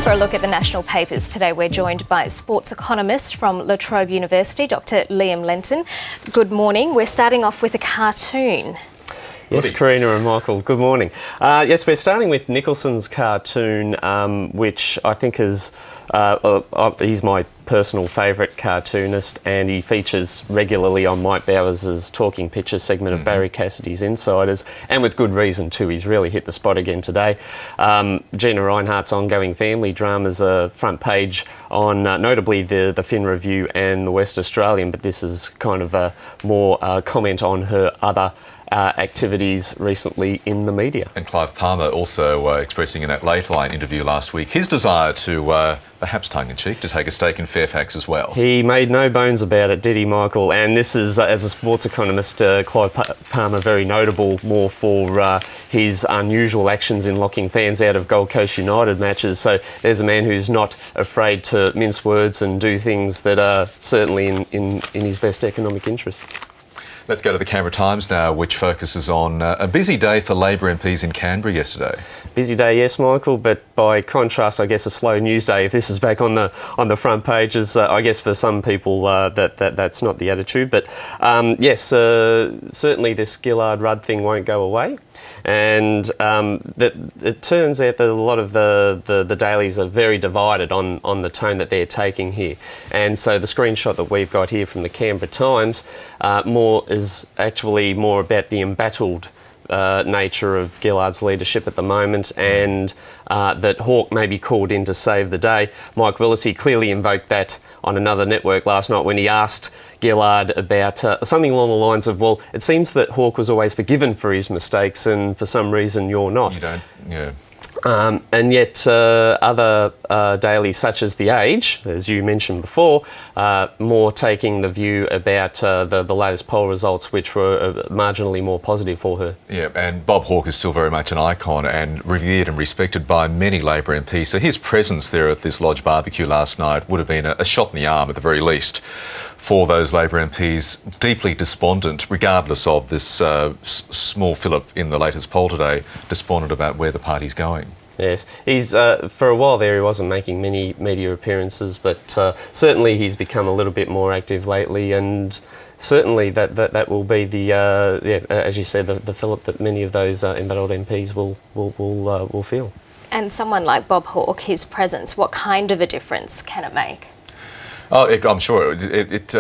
For a look at the national papers today, we're joined by sports economist from La Trobe University, Dr. Liam Lenten. Good morning. We're starting off with a cartoon. Yes, Karina and Michael, good morning. Yes, we're starting with Nicholson's cartoon, which I think is, he's my personal favourite cartoonist, and he features regularly on Mike Bowers' Talking Pictures segment of Barry Cassidy's Insiders, and with good reason too. He's really hit the spot again today. Gina Rinehart's ongoing family drama's a front page on notably the Fin Review and the West Australian, but this is kind of a more comment on her other activities recently in the media. And Clive Palmer also expressing in that Late Line interview last week his desire to, perhaps tongue-in-cheek, to take a stake in Fairfax as well. He made no bones about it, did he, Michael? And this is, as a sports economist, Clive Palmer, very notable more for his unusual actions in locking fans out of Gold Coast United matches. So there's a man who's not afraid to mince words and do things that are certainly in his best economic interests. Let's go to the Canberra Times now, which focuses on a busy day for Labor MPs in Canberra yesterday. Busy day, yes, Michael, but by contrast, I guess a slow news day. If this is back on the front pages, I guess for some people that's not the attitude. But yes, certainly this Gillard-Rudd thing won't go away. And it turns out that a lot of the dailies are very divided on the tone that they're taking here. And so the screenshot that we've got here from the Canberra Times is actually more about the embattled nature of Gillard's leadership at the moment, and that Hawke may be called in to save the day. Mike Willesee clearly invoked that on another network last night when he asked Gillard about something along the lines of, well, it seems that Hawke was always forgiven for his mistakes and for some reason you're not. You don't, yeah. And yet other dailies such as The Age, as you mentioned before, more taking the view about the latest poll results, which were marginally more positive for her. Yeah, and Bob Hawke is still very much an icon and revered and respected by many Labor MPs. So his presence there at this Lodge barbecue last night would have been a shot in the arm at the very least for those Labor MPs, deeply despondent, regardless of this small fillip in the latest poll today, despondent about where the party's going. Yes, he's for a while there he wasn't making many media appearances, but certainly he's become a little bit more active lately, and certainly that will be the as you said, the fillip that many of those embattled MPs will feel. And someone like Bob Hawke, his presence, what kind of a difference can it make? Oh, I'm sure.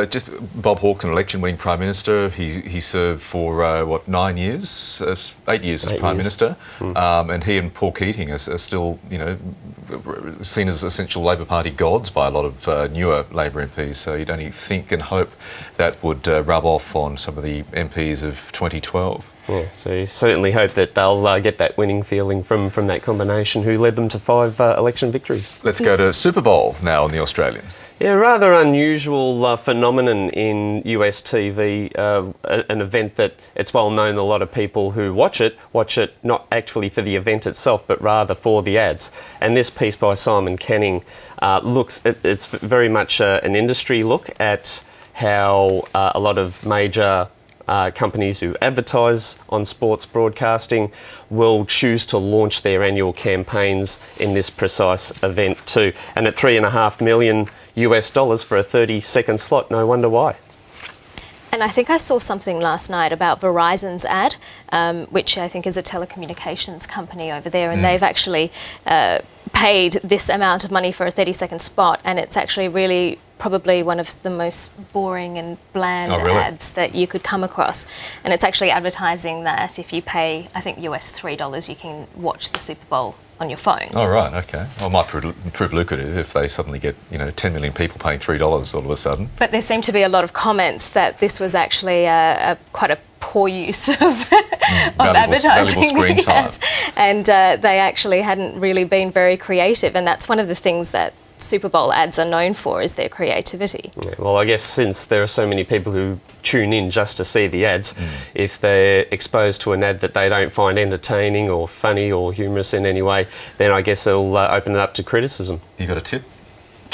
Just Bob Hawke's an election-winning Prime Minister. He served for, 9 years? 8 years as Prime Minister. And he and Paul Keating are still, seen as essential Labor Party gods by a lot of newer Labor MPs. So you'd only think and hope that would rub off on some of the MPs of 2012. Yeah, so you certainly hope that they'll get that winning feeling from that combination who led them to 5 election victories. Let's go to Super Bowl now on The Australian. Yeah, rather unusual phenomenon in US TV, an event that it's well known a lot of people who watch it not actually for the event itself, but rather for the ads. And this piece by Simon Canning it's very much an industry look at how a lot of major companies who advertise on sports broadcasting will choose to launch their annual campaigns in this precise event too. And at $3.5 million US for a 30-second slot, no wonder why. And I think I saw something last night about Verizon's ad, which I think is a telecommunications company over there, and they've actually paid this amount of money for a 30-second spot, and it's actually really probably one of the most boring and bland ads that you could come across. And it's actually advertising that if you pay, I think US $3, you can watch the Super Bowl on your phone. Oh, right, okay. Well, it might prove lucrative if they suddenly get, 10 million people paying $3 all of a sudden. But there seemed to be a lot of comments that this was actually quite a poor use of advertising. Valuable screen time. Yes. And they actually hadn't really been very creative, and that's one of the things that Super Bowl ads are known for, is their creativity. Yeah, well, I guess since there are so many people who tune in just to see the ads, if they're exposed to an ad that they don't find entertaining or funny or humorous in any way, then I guess it'll open it up to criticism. You got a tip?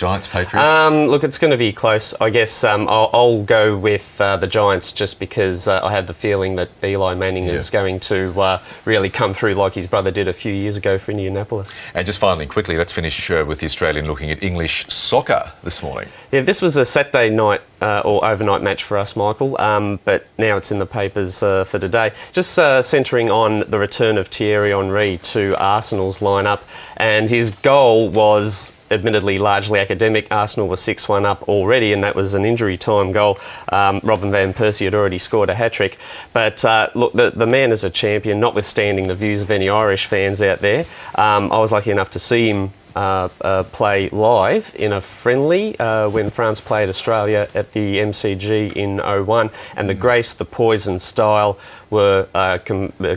Giants, Patriots? Look, it's going to be close. I guess I'll go with the Giants just because I have the feeling that Eli Manning is going to really come through like his brother did a few years ago for Indianapolis. And just finally, quickly, let's finish with the Australian looking at English soccer this morning. Yeah, this was a Saturday night or overnight match for us, Michael, but now it's in the papers for today. Just centring on the return of Thierry Henry to Arsenal's lineup, and his goal was admittedly largely academic. Arsenal was 6-1 up already, and that was an injury time goal. Robin van Persie had already scored a hat-trick. But look, the man is a champion, notwithstanding the views of any Irish fans out there. I was lucky enough to see him play live in a friendly when France played Australia at the MCG in 01, and the grace, the poise and style were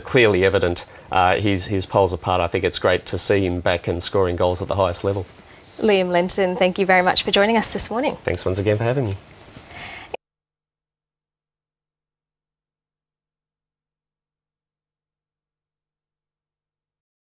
clearly evident. His poles apart. I think it's great to see him back and scoring goals at the highest level. Liam Lenten, thank you very much for joining us this morning. Thanks once again for having me.